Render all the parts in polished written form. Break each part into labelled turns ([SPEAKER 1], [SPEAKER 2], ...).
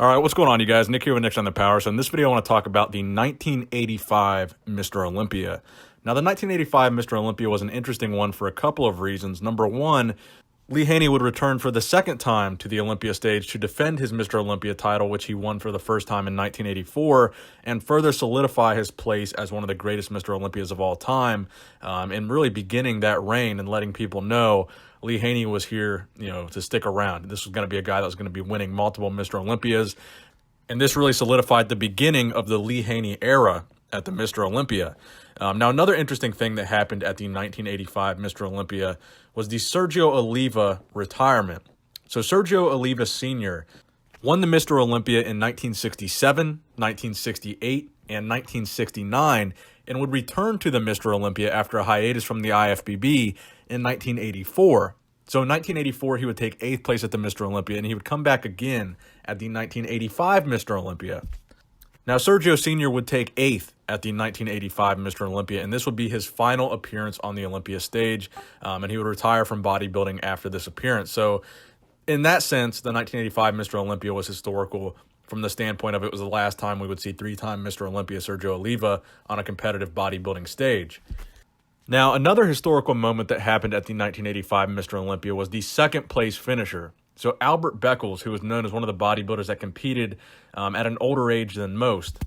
[SPEAKER 1] All right, what's going on, you guys? Nick here with Nick's on the Power. So in this video, I want to talk about the 1985 Mr. Olympia. Now, the 1985 Mr. Olympia was an interesting one for a couple of reasons. Number one, Lee Haney would return for the second time to the Olympia stage to defend his Mr. Olympia title, which he won for the first time in 1984, and further solidify his place as one of the greatest Mr. Olympias of all time, and really beginning that reign and letting people know Lee Haney was here, to stick around. This was going to be a guy that was going to be winning multiple Mr. Olympias, and this really solidified the beginning of the Lee Haney era at the Mr. Olympia. Now, another interesting thing that happened at the 1985 Mr. Olympia was the Sergio Oliva retirement. So Sergio Oliva Sr. won the Mr. Olympia in 1967, 1968, and 1969, and would return to the Mr. Olympia after a hiatus from the IFBB in 1984. So in 1984, he would take 8th place at the Mr. Olympia, and he would come back again at the 1985 Mr. Olympia. Now, Sergio Sr. would take 8th at the 1985 Mr. Olympia, and this would be his final appearance on the Olympia stage, and he would retire from bodybuilding after this appearance. So in that sense, the 1985 Mr. Olympia was historical from the standpoint of it was the last time we would see 3-time Mr. Olympia Sergio Oliva on a competitive bodybuilding stage. Now, another historical moment that happened at the 1985 Mr. Olympia was the second place finisher. So Albert Beckles, who was known as one of the bodybuilders that competed at an older age than most,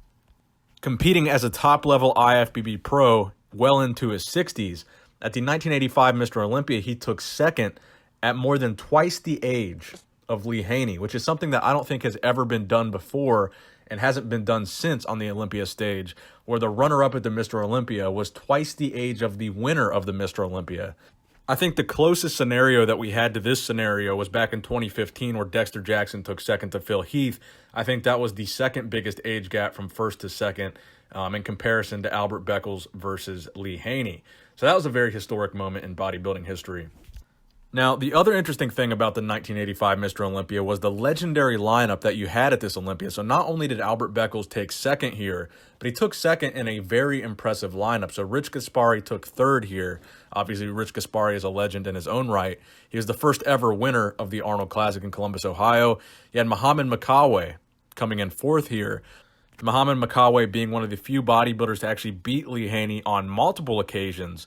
[SPEAKER 1] competing as a top-level IFBB pro well into his 60s, at the 1985 Mr. Olympia, he took second at more than twice the age of Lee Haney, which is something that I don't think has ever been done before and hasn't been done since on the Olympia stage, where the runner-up at the Mr. Olympia was twice the age of the winner of the Mr. Olympia. I think the closest scenario that we had to this scenario was back in 2015 where Dexter Jackson took second to Phil Heath. I think that was the second biggest age gap from first to second in comparison to Albert Beckles versus Lee Haney. So that was a very historic moment in bodybuilding history. Now, the other interesting thing about the 1985 Mr. Olympia was the legendary lineup that you had at this Olympia. So not only did Albert Beckles take second here, but he took second in a very impressive lineup. So Rich Gaspari took third here. Obviously, Rich Gaspari is a legend in his own right. He was the first ever winner of the Arnold Classic in Columbus, Ohio. You had Muhammad Makawe coming in fourth here. Muhammad Makawe being one of the few bodybuilders to actually beat Lee Haney on multiple occasions.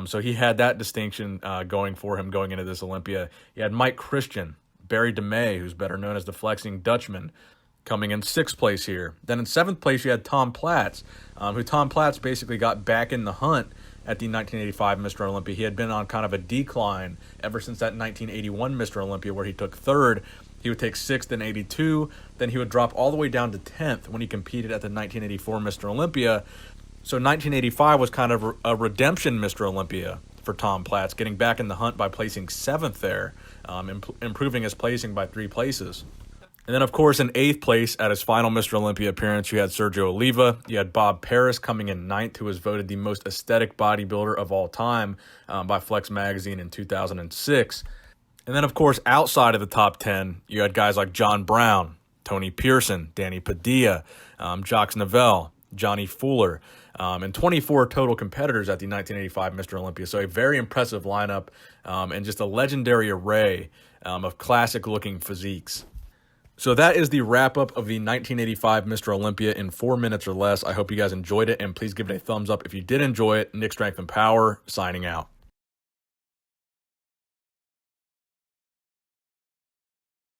[SPEAKER 1] So he had that distinction going for him going into this Olympia. You had Mike Christian, Barry DeMay, who's better known as the Flexing Dutchman, coming in 6th place here. Then in 7th place, you had Tom Platts, who Tom Platts basically got back in the hunt at the 1985 Mr. Olympia. He had been on kind of a decline ever since that 1981 Mr. Olympia where he took 3rd. He would take 6th in 82. Then he would drop all the way down to 10th when he competed at the 1984 Mr. Olympia. So 1985 was kind of a redemption Mr. Olympia for Tom Platts, getting back in the hunt by placing 7th there, improving his placing by 3 places. And then, of course, in 8th place at his final Mr. Olympia appearance, you had Sergio Oliva. You had Bob Paris coming in 9th, who was voted the most aesthetic bodybuilder of all time by Flex Magazine in 2006. And then, of course, outside of the top 10, you had guys like John Brown, Tony Pearson, Danny Padilla, Jacques Novell, Johnny Fuller, and 24 total competitors at the 1985 Mr. Olympia. So a very impressive lineup and just a legendary array of classic-looking physiques. So that is the wrap-up of the 1985 Mr. Olympia in 4 minutes or less. I hope you guys enjoyed it, and please give it a thumbs up if you did enjoy it. Nick Strength and Power, signing out.